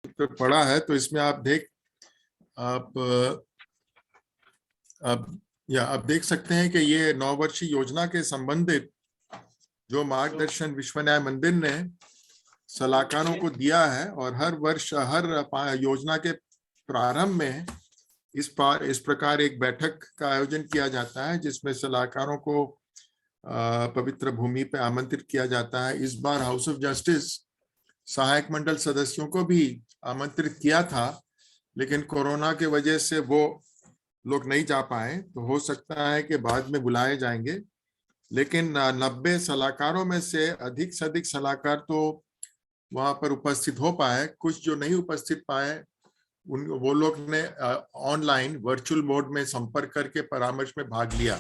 पढ़ा है, तो इसमें आप आप देख सकते हैं कि ये 9 वर्षीय योजना के संबंधित जो मार्गदर्शन विश्व न्याय मंदिर ने सलाहकारों को दिया है, और हर वर्ष हर योजना के प्रारंभ में इस प्रकार एक बैठक का आयोजन किया जाता है जिसमें सलाहकारों को पवित्र भूमि पे आमंत्रित किया जाता है। इस बार हाउस ऑफ जस्टिस सहायक मंडल सदस्यों को भी आमंत्रित किया था, लेकिन कोरोना के वजह से वो लोग नहीं जा पाए, तो हो सकता है कि बाद में बुलाए जाएंगे। लेकिन 90 सलाहकारों में से अधिक सलाहकार तो वहां पर उपस्थित हो पाए। कुछ जो नहीं उपस्थित पाए वो लोग ने ऑनलाइन वर्चुअल मोड में संपर्क करके परामर्श में भाग लिया।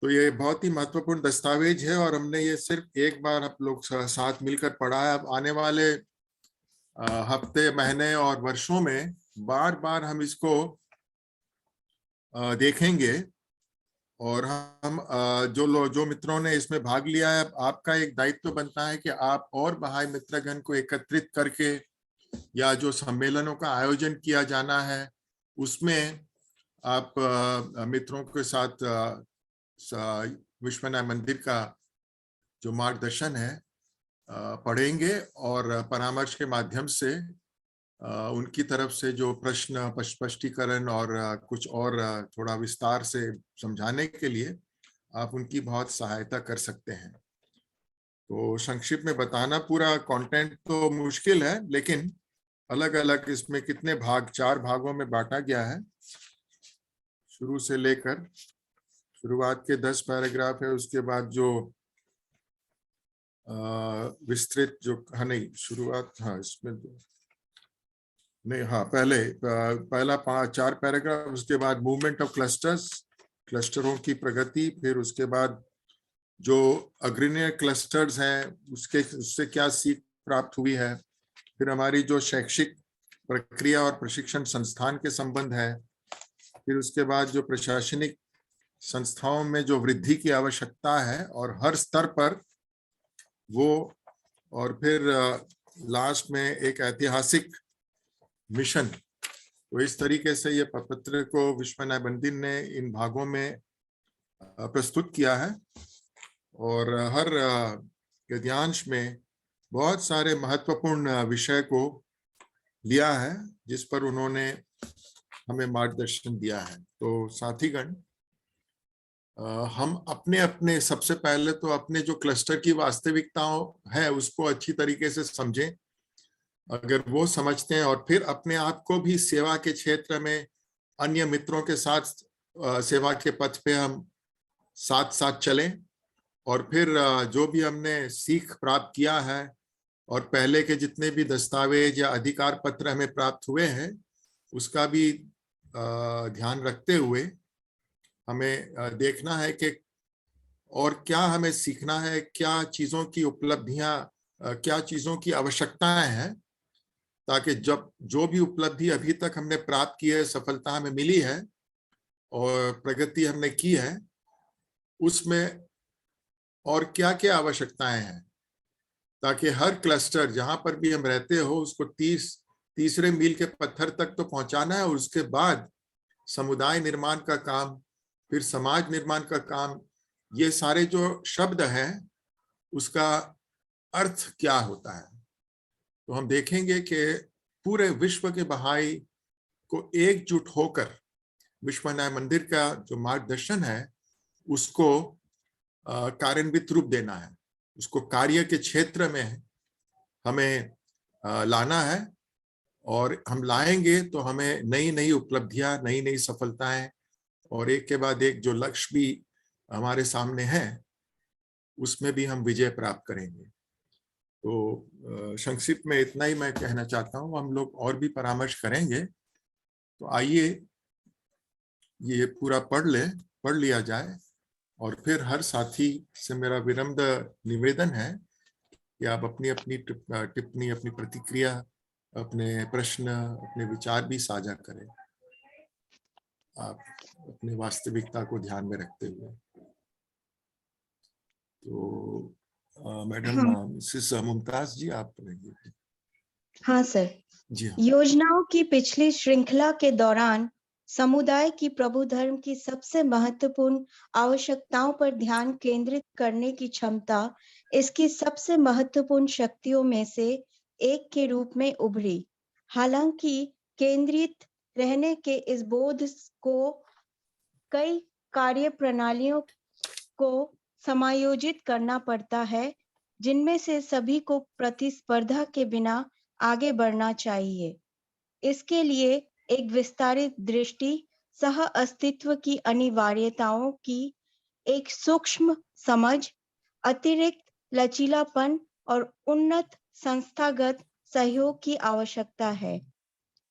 तो ये बहुत ही महत्वपूर्ण दस्तावेज है, और हमने ये सिर्फ एक बार आप लोग साथ मिलकर पढ़ा है। अब आने वाले हफ्ते, महीने और वर्षों में बार बार हम इसको देखेंगे, और हम जो मित्रों ने इसमें भाग लिया है, आपका एक दायित्व बनता है कि आप और बहाई मित्रगण को एकत्रित करके, या जो सम्मेलनों का आयोजन किया जाना है उसमें आप मित्रों के साथ विश्व न्याय मंदिर का जो मार्गदर्शन है पढ़ेंगे, और परामर्श के माध्यम से उनकी तरफ से जो प्रश्न, स्पष्टीकरण और कुछ और थोड़ा विस्तार से समझाने के लिए आप उनकी बहुत सहायता कर सकते हैं। तो संक्षिप्त में बताना पूरा कंटेंट तो मुश्किल है, लेकिन अलग अलग इसमें कितने भाग, 4 भागों में बांटा गया है। शुरू से लेकर शुरुआत के 10 पैराग्राफ है, उसके बाद जो विस्तृत जो नहीं शुरुआत, हाँ इसमें नहीं, हाँ पहला 4 पैराग्राफ, उसके बाद मूवमेंट ऑफ क्लस्टर्स, क्लस्टरों की प्रगति, फिर उसके बाद जो अग्रणी क्लस्टर्स हैं उससे क्या सीख प्राप्त हुई है, फिर हमारी जो शैक्षिक प्रक्रिया और प्रशिक्षण संस्थान के संबंध है, फिर उसके बाद जो प्रशासनिक संस्थाओं में जो वृद्धि की आवश्यकता है और हर स्तर पर वो, और फिर लास्ट में एक ऐतिहासिक मिशन। तो इस तरीके से ये पत्र को विश्व न्याय मंदिर ने इन भागों में प्रस्तुत किया है, और हर गद्यांश में बहुत सारे महत्वपूर्ण विषय को लिया है जिस पर उन्होंने हमें मार्गदर्शन दिया है। तो साथीगण, हम अपने अपने सबसे पहले तो अपने जो क्लस्टर की वास्तविकताओं है उसको अच्छी तरीके से समझें। अगर वो समझते हैं और फिर अपने आप को भी सेवा के क्षेत्र में अन्य मित्रों के साथ सेवा के पथ पे हम साथ साथ चलें, और फिर जो भी हमने सीख प्राप्त किया है और पहले के जितने भी दस्तावेज या अधिकार पत्र हमें प्राप्त हुए हैं उसका भी ध्यान रखते हुए हमें देखना है कि और क्या हमें सीखना है, क्या चीजों की उपलब्धियां, क्या चीजों की आवश्यकताएं हैं, ताकि जब जो भी उपलब्धि अभी तक हमने प्राप्त की है, सफलता हमें मिली है और प्रगति हमने की है, उसमें और क्या क्या आवश्यकताएं हैं, ताकि हर क्लस्टर जहां पर भी हम रहते हो उसको तीसरे मील के पत्थर तक तो पहुंचाना है, और उसके बाद समुदाय निर्माण का काम, फिर समाज निर्माण का काम, ये सारे जो शब्द हैं उसका अर्थ क्या होता है। तो हम देखेंगे कि पूरे विश्व के बहाई को एकजुट होकर विश्व न्याय मंदिर का जो मार्गदर्शन है उसको कार्यान्वित रूप देना है, उसको कार्य के क्षेत्र में हमें लाना है, और हम लाएंगे तो हमें नई नई उपलब्धियां, नई नई सफलताएं और एक के बाद एक जो लक्ष्य भी हमारे सामने है उसमें भी हम विजय प्राप्त करेंगे। तो संक्षिप्त में इतना ही मैं कहना चाहता हूँ। हम लोग और भी परामर्श करेंगे, तो आइए ये पूरा पढ़ लिया जाए, और फिर हर साथी से मेरा विनम्र निवेदन है कि आप अपनी अपनी टिप्पणी, अपनी प्रतिक्रिया, अपने प्रश्न, अपने विचार भी साझा करें, आप अपनी वास्तविकता को ध्यान में रखते हुए। तो मैडम मिसेस मुमताज जी, आप पढ़ेंगे। हाँ सर। जी हाँ। योजनाओं की पिछली श्रृंखला के दौरान समुदाय की प्रभु धर्म की सबसे महत्वपूर्ण आवश्यकताओं पर ध्यान केंद्रित करने की क्षमता इसकी सबसे महत्वपूर्ण शक्तियों में से एक के रूप में उभरी। हालांकि केंद्रित रहने के इस बोध को कई कार्य प्रणालियों को समायोजित करना पड़ता है, जिनमें से सभी को प्रतिस्पर्धा के बिना आगे बढ़ना चाहिए। इसके लिए एक विस्तारित दृष्टि, सह अस्तित्व की अनिवार्यताओं की एक सूक्ष्म समझ, अतिरिक्त लचीलापन और उन्नत संस्थागत सहयोग की आवश्यकता है।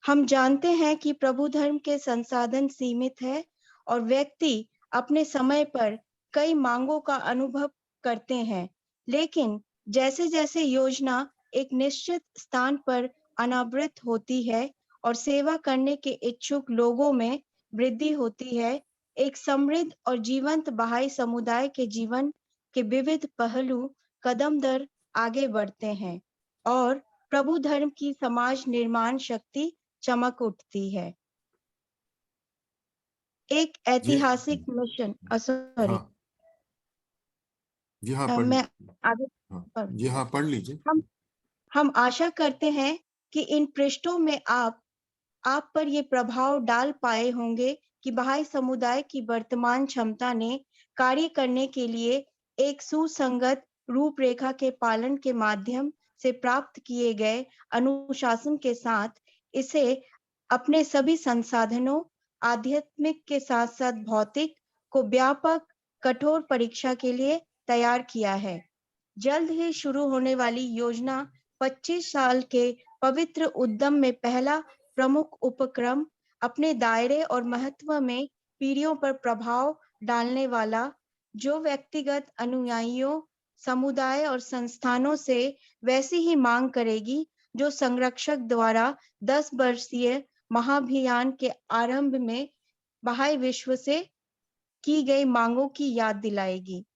हम जानते हैं कि प्रभु धर्म के संसाधन सीमित है और व्यक्ति अपने समय पर कई मांगों का अनुभव करते हैं, लेकिन जैसे-जैसे योजना एक निश्चित स्थान पर अनावृत होती है और सेवा करने के इच्छुक लोगों में वृद्धि होती है, एक समृद्ध और जीवंत बहाई समुदाय के जीवन के विविध पहलू कदम दर आगे बढ़ते हैं और प्रभु धर्म की समाज निर्माण शक्ति चमक उठती है। एक जी ऐतिहासिक मिशन सॉरी हाँ जी हाँ पढ़ मैं आगे हाँ पढ़ जी हाँ पढ़ लीजिए। हम आशा करते हैं कि इन पृष्ठों में आप पर ये प्रभाव डाल पाए होंगे कि बहाई समुदाय की वर्तमान क्षमता ने कार्य करने के लिए एक सुसंगत रूपरेखा के पालन के माध्यम से प्राप्त किए गए अनुशासन के साथ इसे अपने सभी संसाधनों, आध्यात्मिक के साथ-साथ भौतिक को व्यापक कठोर परीक्षा के लिए तैयार किया है। जल्द ही शुरू होने वाली योजना 25 साल के पवित्र उद्यम में पहला प्रमुख उपक्रम अपने दायरे और महत्व में पीढ़ियों पर प्रभाव डालने वाला, जो व्यक्तिगत अनुयायियों, समुदाय और संस्थानों से वैसी ही मांग करेगी, जो संरक्षक द्वारा 10 वर्षीय महाभियान के आरंभ में बहाई विश्व से की गई मांगों की याद दिलाएगी।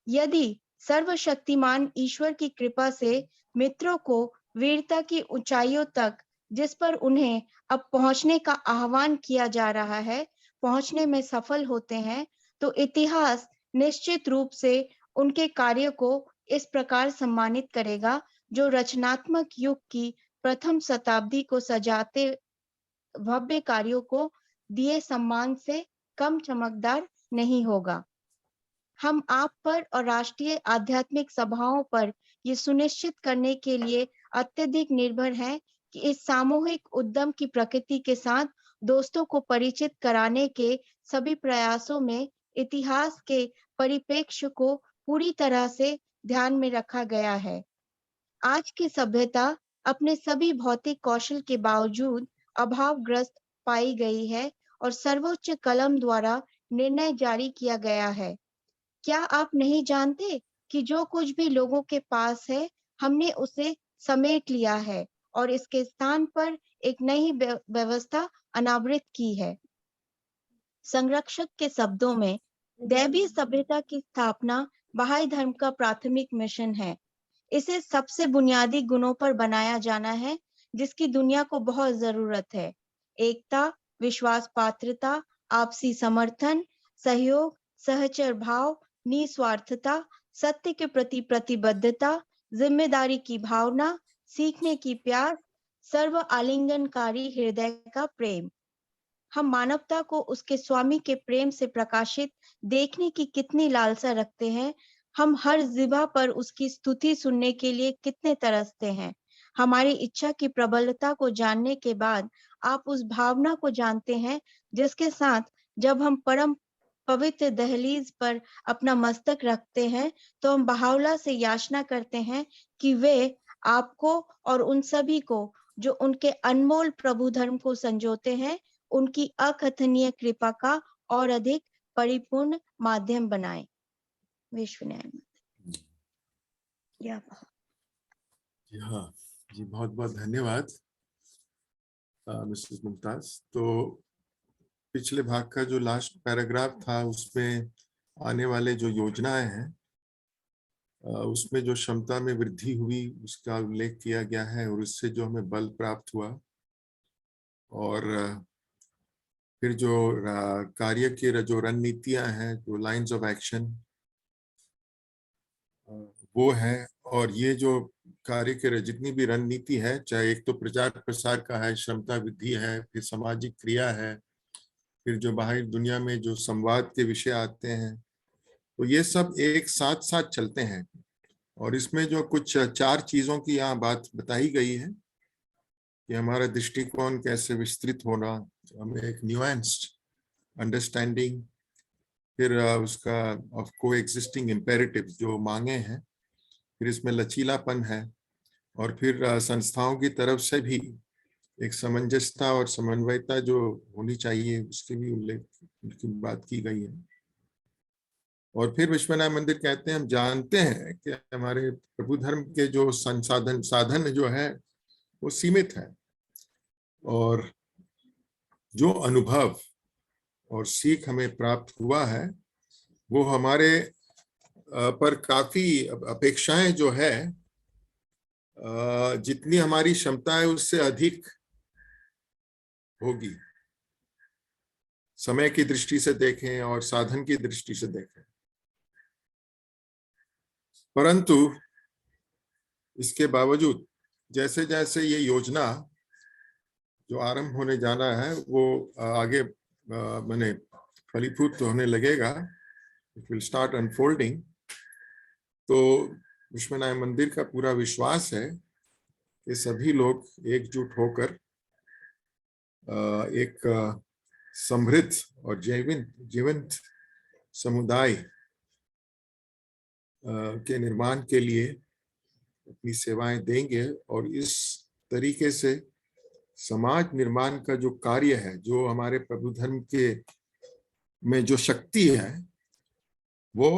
यदि सर्वशक्तिमान ईश्वर की कृपा से मित्रों को वीरता की ऊंचाइयों तक, जिस पर उन्हें अब पहुंचने का आह्वान किया जा रहा है, पहुंचने में सफल होते हैं, तो इतिहास निश्चित रूप से उनके कार्य को इस प्रकार सम्मानित करेगा, जो रचनात्मक युग की प्रथम शताब्दी को सजाते भव्य कार्यों को दिए सम्मान से कम चमकदार नहीं होगा। हम आप पर और राष्ट्रीय आध्यात्मिक सभाओं पर ये सुनिश्चित करने के लिए अत्यधिक निर्भर हैं कि इस सामूहिक उद्यम की प्रकृति के साथ दोस्तों को परिचित कराने के सभी प्रयासों में इतिहास के परिप्रेक्ष्य को पूरी तरह से ध्यान में रखा गया है। आज की सभ्यता अपने सभी भौतिक कौशल के बावजूद अभावग्रस्त पाई गई है और सर्वोच्च कलम द्वारा निर्णय जारी किया गया है। क्या आप नहीं जानते कि जो कुछ भी लोगों के पास है, हमने उसे समेट लिया है और इसके स्थान पर एक नई व्यवस्था अनावृत की है। संरक्षक के शब्दों में, दैवीय सभ्यता की स्थापना बहाई धर्म का प्राथमिक मिशन है। इसे सबसे बुनियादी गुणों पर बनाया जाना है, जिसकी दुनिया को बहुत जरूरत है। एकता, विश्वास पात्रता, आपसी समर्थन, सहयोग, सहचर भाव, निस्वार्थता, सत्य के प्रति प्रतिबद्धता, जिम्मेदारी की भावना, सीखने की प्यास, सर्व आलिंगनकारी हृदय का प्रेम। हम मानवता को उसके स्वामी के प्रेम से प्रकाशित देखने की कितनी लालसा रखते हैं। हम हर जिबा पर उसकी स्तुति सुनने के लिए कितने तरसते हैं। हमारी इच्छा की प्रबलता को जानने के बाद आप उस भावना को जानते हैं, जिसके साथ जब हम परम पवित्र दहलीज पर अपना मस्तक रखते हैं, तो हम बाहुला से याचना करते हैं कि वे आपको और उन सभी को जो उनके अनमोल प्रभु धर्म को संजोते हैं, उनकी अकथनीय कृपा का और अधिक परिपूर्ण माध्यम बनाए। विश्व न्याय जी हाँ जी, बहुत बहुत धन्यवाद मिसेस मुमताज। तो पिछले भाग का जो लास्ट पैराग्राफ था, उसमें आने वाले जो योजनाएं हैं उसमें जो क्षमता में वृद्धि हुई उसका उल्लेख किया गया है और उससे जो हमें बल प्राप्त हुआ। और फिर जो कार्य की जो रणनीतियां हैं, जो लाइंस ऑफ एक्शन वो है। और ये जो कार्य के जितनी भी रणनीति है, चाहे एक तो प्रचार प्रसार का है, क्षमता वृद्धि है, फिर सामाजिक क्रिया है, फिर जो बाहरी दुनिया में जो संवाद के विषय आते हैं, तो ये सब एक साथ साथ चलते हैं। और इसमें जो कुछ 4 चीजों की यहाँ बात बताई गई है कि हमारा दृष्टिकोण कैसे विस्तृत होना, हमें एक न्यूएंस्ड अंडरस्टैंडिंग, फिर उसका ऑफ को एग्जिस्टिंग इम्पेरेटिव्स जो मांगे हैं, फिर इसमें लचीलापन है, और फिर संस्थाओं की तरफ से भी एक समंजसता और समन्वयता जो होनी चाहिए उसकी भी उल्लेख की बात की गई है। और फिर विश्वनाथ मंदिर कहते हैं हम जानते हैं कि हमारे प्रभु धर्म के जो साधन जो है वो सीमित है, और जो अनुभव और सीख हमें प्राप्त हुआ है वो हमारे पर काफी अपेक्षाएं जो है, जितनी हमारी क्षमता है उससे अधिक होगी, समय की दृष्टि से देखें और साधन की दृष्टि से देखें। परंतु इसके बावजूद जैसे जैसे ये योजना जो आरंभ होने जाना है वो आगे माने फलीभूत होने लगेगा, इट विल स्टार्ट अनफोल्डिंग। तो विश्वनाथ मंदिर का पूरा विश्वास है कि सभी लोग एकजुट होकर एक समृद्ध और जीवंत समुदाय के निर्माण के लिए अपनी सेवाएं देंगे, और इस तरीके से समाज निर्माण का जो कार्य है, जो हमारे प्रभु धर्म के में जो शक्ति है वो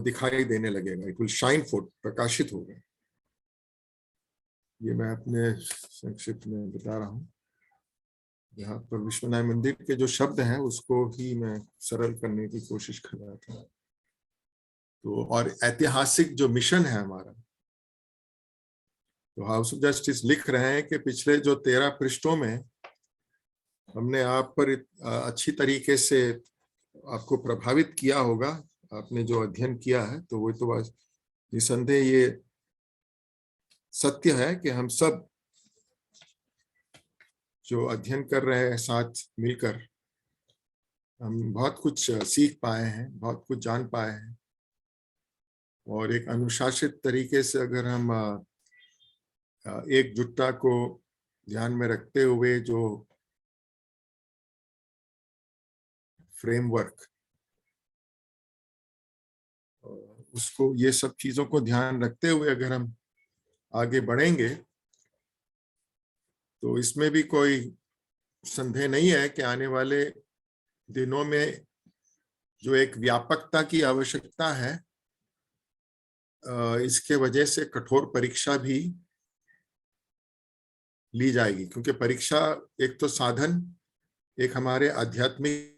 दिखाई देने लगेगा, इट विल शाइन फोर्थ, प्रकाशित होगा। ये मैं अपने संक्षिप्त में बता रहा हूँ। यहाँ पर विश्वनाथ मंदिर के जो शब्द हैं उसको ही मैं सरल करने की कोशिश कर रहा था। तो और ऐतिहासिक जो मिशन है हमारा, तो हाउस ऑफ जस्टिस लिख रहे हैं कि पिछले जो 13 पृष्ठों में हमने आप पर अच्छी तरीके से आपको प्रभावित किया होगा, आपने जो अध्ययन किया है। तो वो तो निसंदेह ये सत्य है कि हम सब जो अध्ययन कर रहे हैं साथ मिलकर हम बहुत कुछ सीख पाए हैं, बहुत कुछ जान पाए हैं। और एक अनुशासित तरीके से अगर हम एकजुटता को ध्यान में रखते हुए जो फ्रेमवर्क, उसको ये सब चीजों को ध्यान रखते हुए अगर हम आगे बढ़ेंगे तो इसमें भी कोई संदेह नहीं है कि आने वाले दिनों में जो एक व्यापकता की आवश्यकता है, इसके वजह से कठोर परीक्षा भी ली जाएगी, क्योंकि परीक्षा एक तो साधन, एक हमारे आध्यात्मिक,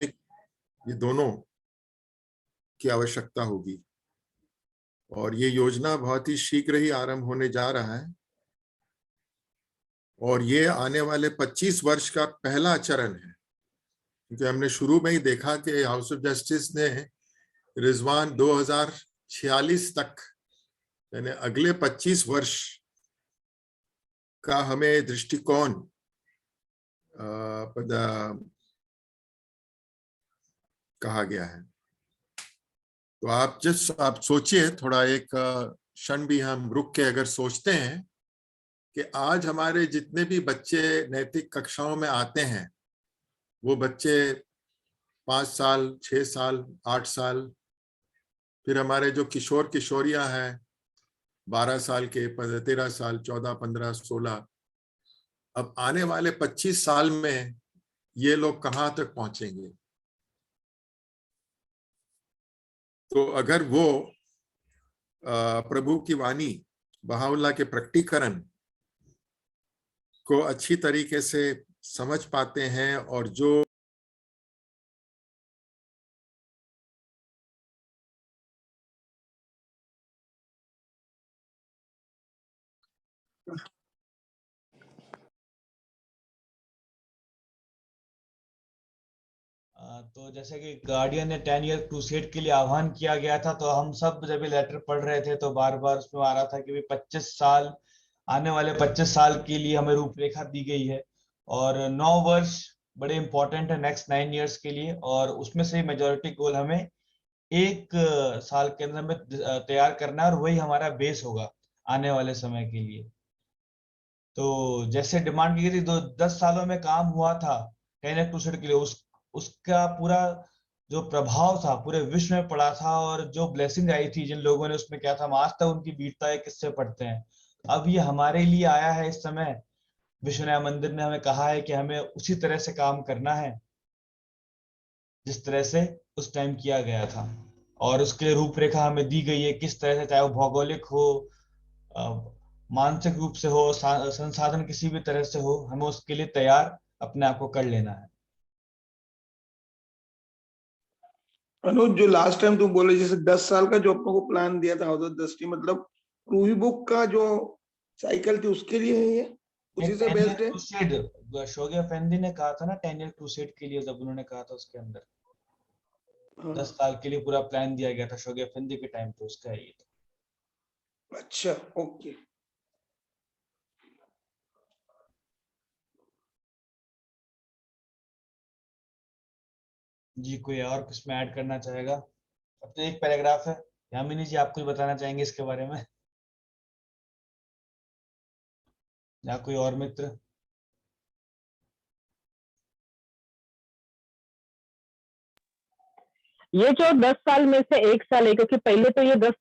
ये दोनों की आवश्यकता होगी। और ये योजना बहुत ही शीघ्र ही आरंभ होने जा रहा है, और ये आने वाले 25 वर्ष का पहला चरण है, क्योंकि हमने शुरू में ही देखा कि हाउस ऑफ जस्टिस ने रिजवान 2046 तक, यानी अगले 25 वर्ष का हमें दृष्टिकोण कहा गया है। तो आप सोचिए थोड़ा, एक क्षण भी हम रुक के अगर सोचते हैं कि आज हमारे जितने भी बच्चे नैतिक कक्षाओं में आते हैं, वो बच्चे 5 साल, 6 साल, 8 साल, फिर हमारे जो किशोर किशोरियां हैं 12 साल के, 13 साल, 14, 15, 16, अब आने वाले 25 साल में ये लोग कहाँ तक पहुंचेंगे। तो अगर वो प्रभु की वाणी, बहाउल्लाह के प्रकटीकरण को अच्छी तरीके से समझ पाते हैं और जो तो जैसे कि गार्डियन ने 10 ईयर क्रूसेड के लिए आह्वान किया गया था, तो हम सब जब ये लेटर पढ़ रहे थे तो बार बार उसमें आ रहा था कि 25 साल, आने वाले 25 साल के लिए हमें रूपरेखा दी गई है और 9 वर्ष बड़े इंपॉर्टेंट है नेक्स्ट 9 इयर्स के लिए, और उसमें से मेजोरिटी गोल हमें एक साल के अंदर में तैयार करना है और वही हमारा बेस होगा आने वाले समय के लिए। तो जैसे डिमांड की गई थी, 10 सालों में काम हुआ था 10 ईयर क्रूसेड के लिए, उसका पूरा जो प्रभाव था पूरे विश्व में पड़ा था, और जो ब्लेसिंग आई थी जिन लोगों ने उसमें किया था, हम आज तक उनकी वीरता किससे पढ़ते हैं। अब ये हमारे लिए आया है इस समय, विश्व न्याय मंदिर ने हमें कहा है कि हमें उसी तरह से काम करना है जिस तरह से उस टाइम किया गया था, और उसके लिए रूपरेखा हमें दी गई है किस तरह से, चाहे वो भौगोलिक हो, मानसिक रूप से हो, संसाधन किसी भी तरह से हो, हमें उसके लिए तैयार अपने आप को कर लेना है। अनुज, जो लास्ट टाइम तुम बोले जैसे 10 साल का जो अपनों को प्लान दिया था हाउस ऑफ दृष्टि, मतलब क्रूज बुक का जो साइकिल थी उसके लिए है ये, उसी से बेस्ड है? क्रूसेड शोगे अफेंदी ने कहा था ना 10 ईयर क्रूसेड के लिए, जब उन्होंने कहा था उसके अंदर 10 साल के लिए पूरा प्लान दिया गया था शोगे अफेंदी के टाइम पे, उसका है ये। अच्छा, ओके। जी, कोई और कुछ में ऐड करना चाहेगा? अब तो एक पैराग्राफ है। यामिनी जी, आप कुछ बताना चाहेंगे इसके बारे में, या कोई और मित्र? ये जो 10 साल में से 1 साल है, क्योंकि पहले तो ये 10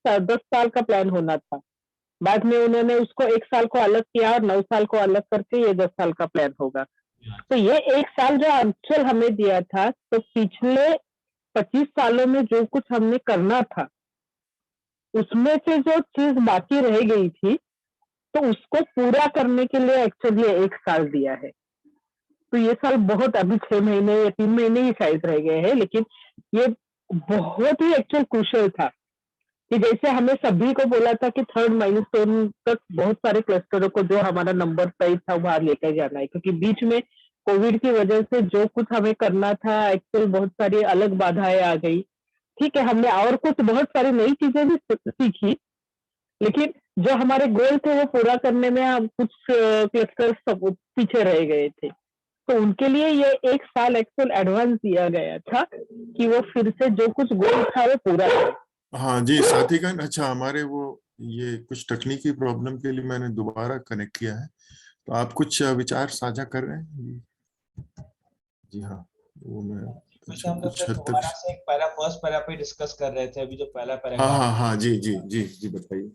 साल का प्लान होना था, बाद में उन्होंने उसको 1 साल को अलग किया और 9 साल को अलग करके ये 10 साल का प्लान होगा। तो ये 1 साल जो एक्चुअल हमें दिया था, तो पिछले 25 सालों में जो कुछ हमने करना था उसमें से जो चीज बाकी रह गई थी, तो उसको पूरा करने के लिए एक्चुअली 1 साल दिया है। तो ये साल बहुत, अभी 6 महीने या 3 महीने ही शायद रह गए हैं, लेकिन ये बहुत ही एक्चुअल क्रूशियल था कि जैसे हमें सभी को बोला था कि 3rd माइलस्टोन तक बहुत सारे क्लस्टरों को जो हमारा नंबर तय था वहां लेकर जाना है, क्योंकि बीच में कोविड की वजह से जो कुछ हमें करना था एक्चुअल बहुत सारी अलग बाधाएं आ गई। ठीक है, हमने और कुछ बहुत सारी नई चीजें भी सीखी, लेकिन जो हमारे गोल थे वो पूरा करने में हम कुछ क्लस्टर्स पीछे रह गए थे। तो उनके लिए ये 1 साल एक्चुअल एडवांस दिया गया था कि वो फिर से जो कुछ गोल था वो पूरा करें। हाँ जी साथीगण, अच्छा हमारे वो ये कुछ तकनीकी प्रॉब्लम के लिए मैंने दोबारा कनेक्ट किया है, तो आप कुछ विचार साझा कर रहे हैं? जी हाँ, वो मैं वैसे हम लोग कुछ फिर हद तक। दोबारा से एक फर्स्ट पैरा पे डिस्कस कर रहे थे, अभी जो पहला हाँ पैराग्राफ। हाँ हाँ, जी जी जी जी, बताइए।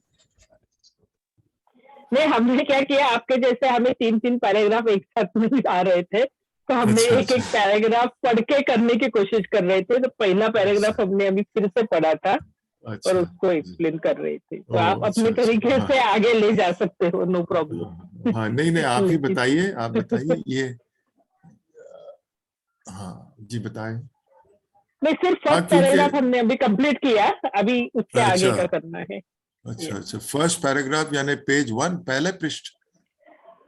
नहीं, हमने क्या किया, आपके जैसे हमें 3-3 पैराग्राफ एक साथ में आ रहे थे, तो हमने अच्छा एक एक अच्छा पैराग्राफ पढ़ के करने की कोशिश कर रहे थे। तो पहला पैराग्राफ अच्छा हमने अभी फिर से पढ़ा था और अच्छा उसको जी। एक्सप्लेन कर रहे थे, तो आप ओह अच्छा अपने अच्छा, तरीके हाँ से आगे ले जा सकते हो, नो प्रॉब्लम। हाँ हाँ, नहीं नहीं, आप ही लेकिन बताइए, आप बताइए ये। हाँ जी, बताएं। नहीं, सिर्फ हाँ फर्स्ट क्योंकि, पैराग्राफ हमने अभी कंप्लीट किया, अभी उसके आगे अच्छा का करना है। अच्छा अच्छा, फर्स्ट पैराग्राफ यानी पेज 1, पहले पृष्ठ?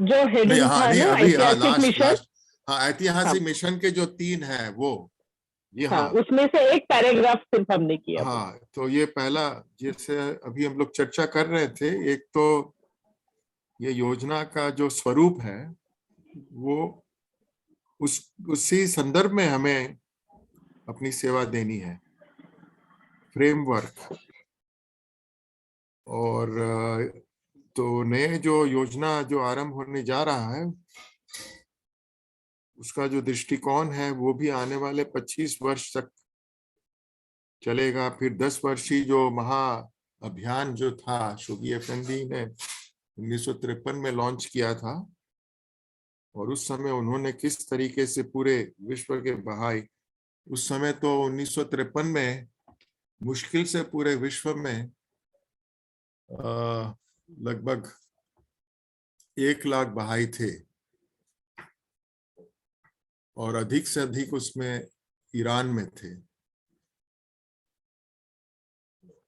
जो नहीं हेडिंग हाँ, था नहीं ना, अभी, हाँ ऐतिहासिक लास्ट मिशन। लास्ट, हाँ ऐतिहासिक हाँ मिशन के जो 3 है वो, ये हाँ, हाँ। उसमें से एक पैराग्राफ सिर्फ हमने किया वो। हाँ तो ये पहला, जैसे अभी हम लोग चर्चा कर रहे थे, एक तो ये योजना का जो स्वरूप है वो उसी संदर्भ में हमें अपनी सेवा देनी है, फ्रेमवर्क। और तो नए जो योजना जो आरंभ होने जा रहा है उसका जो दृष्टिकोण है वो भी आने वाले 25 वर्ष तक चलेगा। फिर 10 वर्षीय जो महा अभियान जो था, शोगी अफेंदी ने 1953 में लॉन्च किया था, और उस समय उन्होंने किस तरीके से पूरे विश्व के बहाई, उस समय तो 1953 में मुश्किल से पूरे विश्व में लगभग 1 लाख बहाई थे, और अधिक से अधिक उसमें ईरान में थे।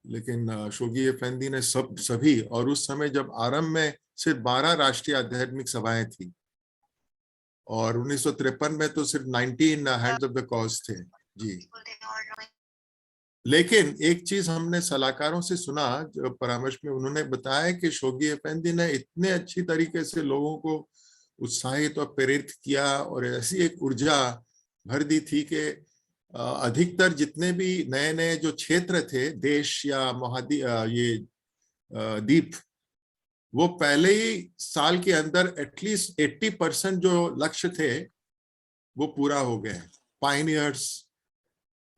लेकिन शोगी अफेंदी ने सभी, और उस समय जब आरंभ में सिर्फ 12 राष्ट्रीय आध्यात्मिक सभाएं थी और 1953 में तो सिर्फ 19 हैंड्स ऑफ द कॉज थे जी। लेकिन एक चीज हमने सलाहकारों से सुना जो परामर्श में, उन्होंने बताया कि शोगी अफेंदी ने इतने अच्छी तरीके से लोगों को उत्साहित और प्रेरित किया और ऐसी एक ऊर्जा भर दी थी कि अधिकतर जितने भी नए नए जो क्षेत्र थे देश या द्वीप, वो पहले ही साल के अंदर एटलीस्ट 80% जो लक्ष्य थे वो पूरा हो गए। पायनियर्स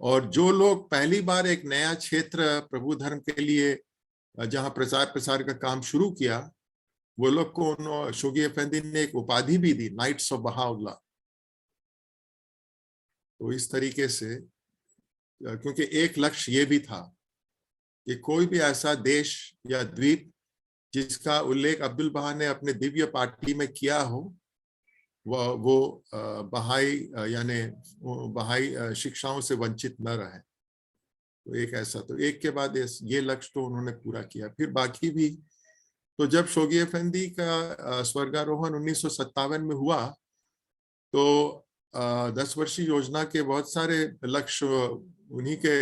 और जो लोग पहली बार एक नया क्षेत्र प्रभु धर्म के लिए जहां प्रचार प्रसार का काम शुरू किया, वो लोग को शोगी अफेंदी ने एक उपाधि भी दी, नाइट्स ऑफ बहाउल्लाह। तो इस तरीके से, क्योंकि एक लक्ष्य ये भी था कि कोई भी ऐसा देश या द्वीप जिसका उल्लेख अब्दुल बहा ने अपने दिव्य पार्टी में किया हो, वो बहाई यानी बहाई शिक्षाओं से वंचित न रहे। तो एक ऐसा, तो एक के बाद ये लक्ष्य तो उन्होंने पूरा किया। फिर बाकी भी, तो जब शोगी अफेंदी का स्वर्गारोहण 1957 में हुआ तो 10 वर्षीय योजना के बहुत सारे लक्ष्य उन्हीं के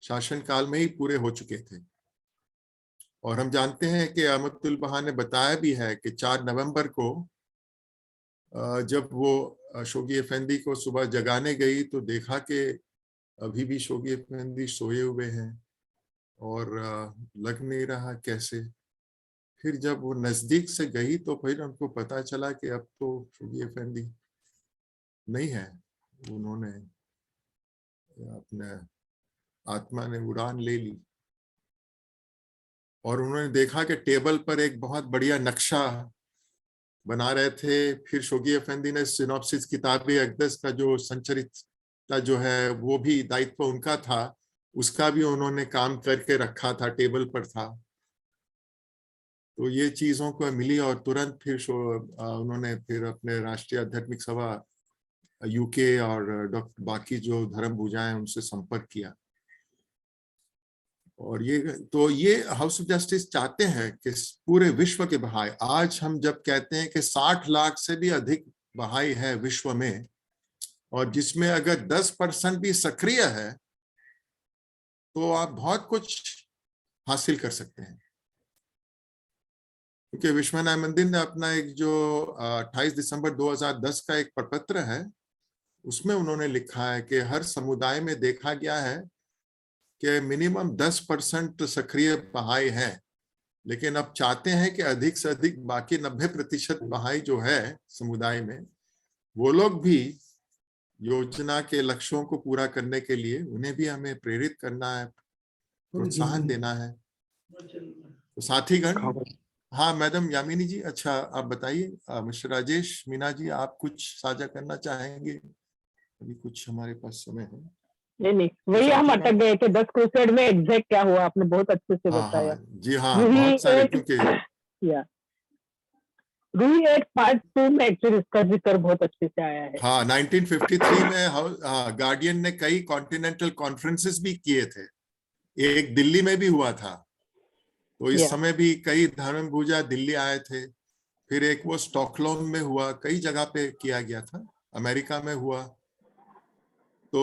शासनकाल में ही पूरे हो चुके थे। और हम जानते हैं कि अहमदुल बहा ने बताया भी है कि 4 नवंबर को जब वो शोगी अफेंदी को सुबह जगाने गई तो देखा कि अभी भी शोगी अफेंदी सोए हुए हैं और लग नहीं रहा कैसे। फिर जब वो नजदीक से गई तो फिर उनको पता चला कि अब तो शोगी अफेंदी नहीं है, उन्होंने अपने आत्मा ने उड़ान ले ली। और उन्होंने देखा कि टेबल पर एक बहुत बढ़िया नक्शा बना रहे थे। फिर शोगी अफेंदी ने सिनॉप्सिस किताब अक़दस का जो संचरित का जो है वो भी दायित्व उनका था, उसका भी उन्होंने काम करके रखा था, टेबल पर था। तो ये चीजों को मिली और तुरंत फिर उन्होंने फिर अपने राष्ट्रीय आध्यात्मिक सभा यूके और बाकी जो धर्म भुजाएं उनसे संपर्क किया। और ये हाउस ऑफ जस्टिस चाहते हैं कि पूरे विश्व के बहाई, आज हम जब कहते हैं कि 60 लाख से भी अधिक बहाई है विश्व में, और जिसमें अगर 10% भी सक्रिय है तो आप बहुत कुछ हासिल कर सकते हैं। क्योंकि विश्व न्याय मंदिर ने अपना एक जो 28 दिसंबर 2010 का एक प्रपत्र है, उसमें उन्होंने लिखा है कि हर समुदाय में देखा गया है कि मिनिमम 10% सक्रिय बहाई है, लेकिन अब चाहते हैं कि अधिक से अधिक बाकी 90% बहाई जो है समुदाय में, वो लोग भी योजना के लक्ष्यों को पूरा करने के लिए उन्हें भी हमें प्रेरित करना है, प्रोत्साहन देना है। तो साथीगण, हाँ मैडम यामिनी जी, अच्छा आप बताइए। मिस्टर राजेश मीना जी, आप कुछ साझा करना चाहेंगे? अभी कुछ हमारे पास समय है। नहीं, वही हम अटक गए थे 10 क्रूसेड में एग्जैक्ट क्या हुआ, आपने बहुत अच्छे से बताया। जी हाँ, बहुत सारे, क्योंकि रूही एक पार्ट 2 में एक्चुअली इसका जिक्र बहुत अच्छे से आया है। हाँ, 1953 में गार्डियन ने कई कॉन्टिनेंटल कॉन्फ्रेंसेस भी किए थे, एक दिल्ली में भी हुआ था। तो इस समय भी कई धर्म भुजा दिल्ली आए थे। फिर एक वो स्टॉकहोम में हुआ, कई जगह पे किया गया था, अमेरिका में हुआ। तो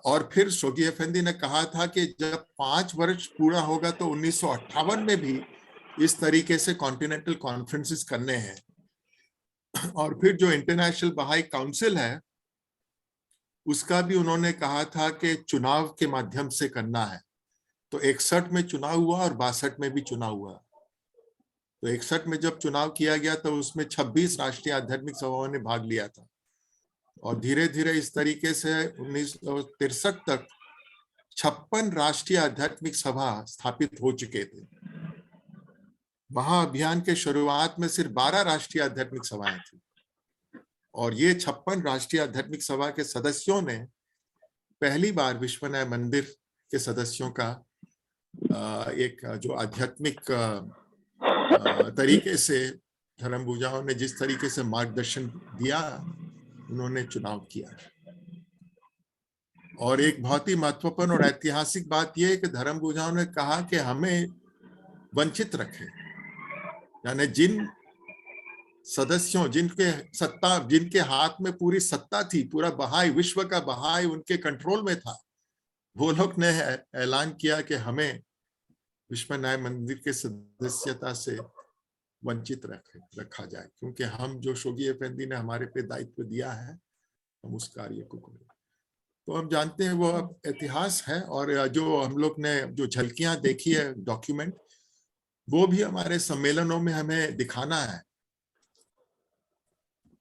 और फिर शोगी अफेंदी ने कहा था कि जब 5 वर्ष पूरा होगा तो 1958 में भी इस तरीके से कॉन्टिनेंटल कॉन्फ्रेंसेस करने हैं। और फिर जो इंटरनेशनल बहाई काउंसिल है, उसका भी उन्होंने कहा था कि चुनाव के माध्यम से करना है। तो 61 में चुनाव हुआ और 62 में भी चुनाव हुआ। तो 61 में जब चुनाव किया गया तो उसमें 26 राष्ट्रीय आध्यात्मिक सभाओं ने भाग लिया था, और धीरे धीरे इस तरीके से 1963 तक 56 राष्ट्रीय आध्यात्मिक सभा स्थापित हो चुके थे। महाअभियान के शुरुआत में सिर्फ 12 राष्ट्रीय आध्यात्मिक सभाएं थी, और ये 56 राष्ट्रीय आध्यात्मिक सभा के सदस्यों ने पहली बार विश्व न्याय मंदिर के सदस्यों का एक जो आध्यात्मिक तरीके से धर्म भुजाओं ने जिस तरीके से मार्गदर्शन दिया, उन्होंने चुनाव किया। और एक बहुत ही महत्वपूर्ण और ऐतिहासिक बात यह है कि धर्म गुरुओं ने कहा कि हमें वंचित रखे, यानी जिन सदस्यों जिनके हाथ में पूरी सत्ता थी, पूरा बहाई, विश्व का बहाई उनके कंट्रोल में था, वो लोग ने ऐलान किया कि हमें विश्व न्याय मंदिर के सदस्यता से वंचित रखा जाए, क्योंकि हम जो शोगी अफेंदी ने हमारे पे दायित्व दिया है, हम उस कार्य को करें। तो हम जानते हैं वो अब इतिहास है, और जो हम लोग ने जो झलकियां देखी है, डॉक्यूमेंट, वो भी हमारे सम्मेलनों में हमें दिखाना है।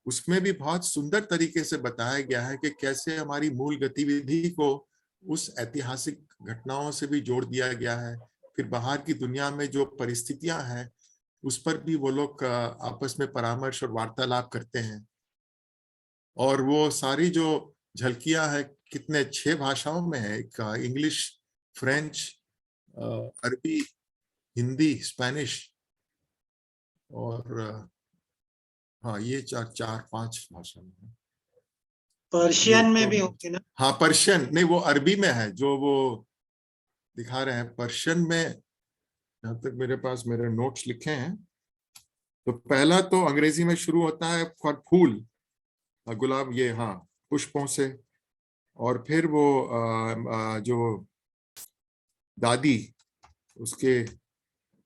उसमें भी बहुत सुंदर तरीके से बताया गया है कि कैसे हमारी मूल गतिविधि को उस ऐतिहासिक घटनाओं से भी जोड़ दिया गया है। फिर बाहर की दुनिया में जो परिस्थितियां हैं उस पर भी वो लोग आपस में परामर्श और वार्तालाप करते हैं। और वो सारी जो झलकियां हैं कितने 6 भाषाओं में है, इंग्लिश, फ्रेंच, अरबी, हिंदी, स्पेनिश और हाँ ये 4-5 भाषा में है। पर्शियन में भी होंगे ना? हाँ पर्शियन नहीं, वो अरबी में है जो वो दिखा रहे हैं। पर्शियन में जहां तक मेरे पास मेरे नोट्स लिखे हैं, तो पहला तो अंग्रेजी में शुरू होता है फूल, गुलाब, ये हाँ पुष्पों से, और फिर वो जो दादी उसके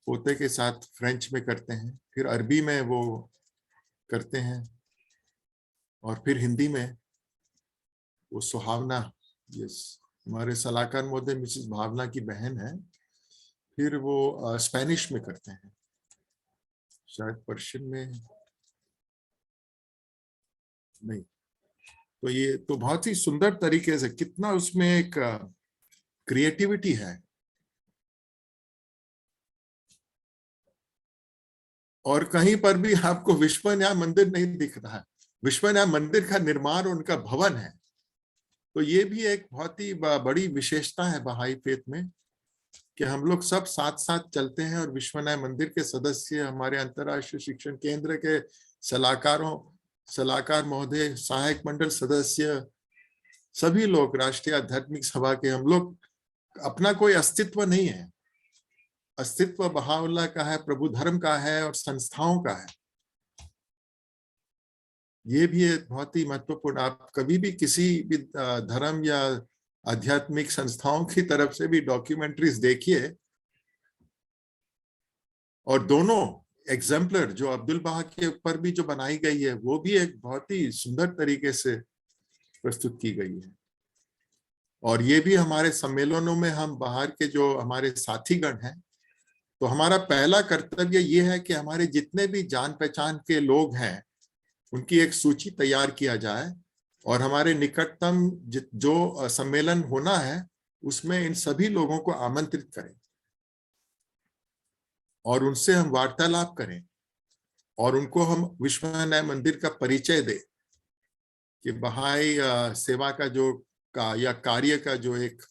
पोते के साथ फ्रेंच में करते हैं, फिर अरबी में वो करते हैं, और फिर हिंदी में वो सुहावना, ये हमारे सलाहकार महोदय मिसेस भावना की बहन है, फिर वो स्पेनिश में करते हैं, शायद पर्शियन में नहीं। तो ये तो बहुत ही सुंदर तरीके से, कितना उसमें एक क्रिएटिविटी है। और कहीं पर भी आपको विश्व न्याय मंदिर नहीं दिख रहा है। विश्व न्याय मंदिर का निर्माण उनका भवन है। तो ये भी एक बहुत ही बड़ी विशेषता है बहाई फेथ में कि हम लोग सब साथ साथ चलते हैं, और विश्व न्याय मंदिर के सदस्य, हमारे अंतर्राष्ट्रीय शिक्षण केंद्र के सलाहकार महोदय, सहायक मंडल सदस्य, सभी लोग, राष्ट्रीय आध्यात्मिक सभा के, हम लोग, अपना कोई अस्तित्व नहीं है। अस्तित्व बहाउल्लाह का है, प्रभु धर्म का है और संस्थाओं का है। ये भी एक बहुत ही महत्वपूर्ण, आप कभी भी किसी भी धर्म या आध्यात्मिक संस्थाओं की तरफ से भी डॉक्यूमेंट्रीज देखिए, और दोनों एग्जाम्पलर जो अब्दुल बहा के ऊपर भी जो बनाई गई है, वो भी एक बहुत ही सुंदर तरीके से प्रस्तुत की गई है। और ये भी हमारे सम्मेलनों में हम बाहर के जो हमारे साथीगण हैं, तो हमारा पहला कर्तव्य ये है कि हमारे जितने भी जान पहचान के लोग हैं उनकी एक सूची तैयार किया जाए, और हमारे निकटतम जो सम्मेलन होना है उसमें इन सभी लोगों को आमंत्रित करें, और उनसे हम वार्तालाप करें, और उनको हम विश्व न्याय मंदिर का परिचय दें कि बहाई सेवा का जो या कार्य का जो एक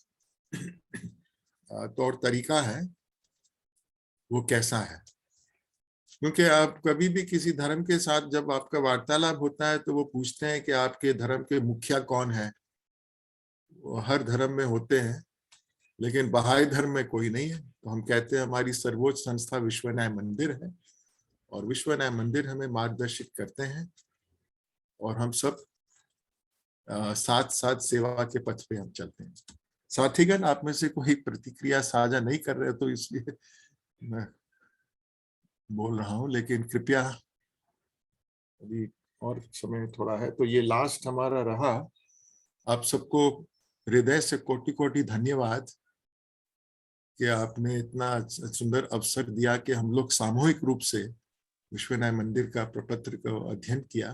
तौर तरीका है वो कैसा है। क्योंकि आप कभी भी किसी धर्म के साथ जब आपका वार्तालाप होता है तो वो पूछते हैं कि आपके धर्म के मुखिया कौन है। वो हर धर्म में होते हैं, लेकिन बहाई धर्म में कोई नहीं है। तो हम कहते हैं हमारी सर्वोच्च संस्था विश्व न्याय मंदिर है, और विश्व न्याय मंदिर हमें मार्गदर्शित करते हैं, और हम सब साथ साथ सेवा के पथ पे हम चलते हैं। साथीगण, आप में से कोई प्रतिक्रिया साझा नहीं कर रहे, तो इसलिए मैं बोल रहा हूं, लेकिन कृपया, अभी और समय थोड़ा है। तो ये लास्ट हमारा रहा। आप सबको हृदय से कोटि कोटि धन्यवाद कि आपने इतना सुंदर अवसर दिया कि हम लोग सामूहिक रूप से विश्व न्याय मंदिर का प्रपत्र का अध्ययन किया।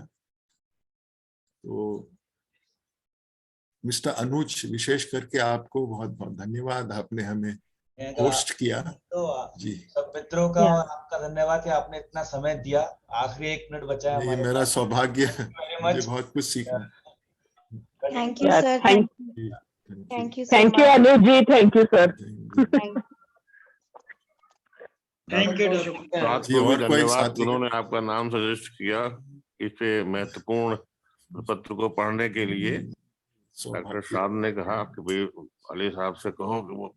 तो मिस्टर अनुज, विशेष करके आपको बहुत बहुत धन्यवाद, आपने हमें होस्ट किया। तो जी, सब मित्रों का और आपका धन्यवाद कि आपने इतना समय दिया। आखिरी 1 मिनट बचा है ये हमारे मेरा पास। सौभाग्य है, मुझे बहुत कुछ सीखना। थैंक यू Yeah, सर, thank- thank you thank you Anuj ji, thank you sir. Thank you रात जी, को भी और कोई धन्यवाद, साथी? उन्होंने आपका नाम सजेस्ट किया इस पे महत्वपूर्ण पत्र को पढ़ने के लिए। डॉक्टर साहब ने कहा कि भाई अली साहब से कहो कि वो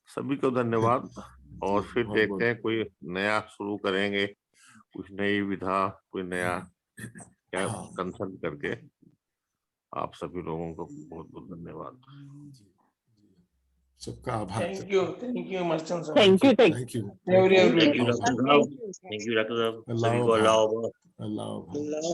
सभी को धन्यवाद। और फिर बहुत- देखते हैं कोई नया शुरू करेंगे, कुछ नई विधा, कोई नया क्या हाँ। कंसल्ट करके। आप सभी लोगों को बहुत बहुत धन्यवाद। सबका आभार। थैंक यू मर्चेंट साहब। Thank you thank you. Every- thank you doctor साहब, थैंक यू डॉक्टर साहब, सभी को अल्लाह अल्लाह